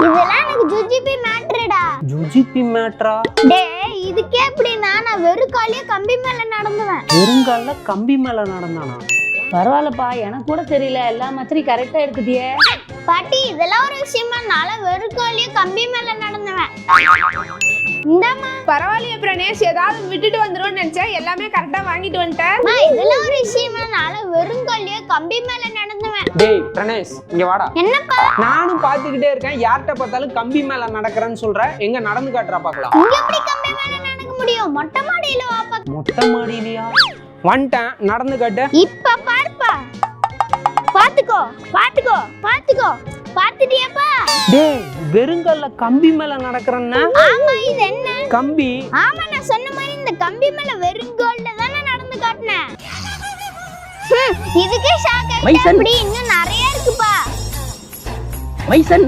இதெல்லாம் எனக்கு ஜுஜிபி மேட்டர்டா. ஜுஜிபி மேட்டரா? டேய் இதுக்கே எப்படின்னா நான் வெறும் காலியா கம்பி மேல நடந்துவேன். வெறுங்கால கம்பி மேல நடந்தானா? பரவாயில்லப்பா, எனக்கு கூட தெரியல, எல்லா மச்சரி கரெக்டா எடுத்துட்டியே. பாட்டி இதெல்லாம் ஒரு விஷயமா? நான் வெறும் காலியா கம்பி மேல நடந்துவேன். இந்தாமா. பரவாயில்லையே பிரணேஷ், ஏதாவது விட்டுட்டு வந்துருவோம்னு நினைச்சேன், எல்லாமே கரெக்டா வாங்கிட்டு வந்துட்டேன். இதெல்லாம் ஒரு விஷயமா? நான் வெறும் காலியா கம்பி மேல நடந்துவேன். டேய் பிரணேஷ் இங்க வாடா. என்னப்பா? நானும் பாத்துக்கிட்டே இருக்கேன், யார்கிட்ட பார்த்தாலும் கம்பி மேல நடக்கிறேன்னு சொல்ற. எங்க நடந்து காட்டுறா பாக்கலாம். இங்க எப்படி கம்பி மேல நடக்க முடியும்? மொட்டை மாடியில வாப்பா. மொட்டை மாடியிலயா? வந்துட்டேன், நடந்து காட்டு. இப்ப பாருப்பா. பாத்துக்கோ பாத்துக்கோ பாத்துக்கோ. பாத்துட்டியாப்பா? டேய் வெறுங்கால கம்பி மேல நடக்கிறன்னா? ஆமா இது என்ன கம்பி? ஆமா நான் சொன்ன மாதிரி இந்த கம்பி மேல வெறும் கோல்ல தானே நடந்து காட்டினேன். இதுக்கே ஷாக் ஆயிட்டேன். அப்படி இன்னும் நிறைய இருக்குப்பா. மைசன்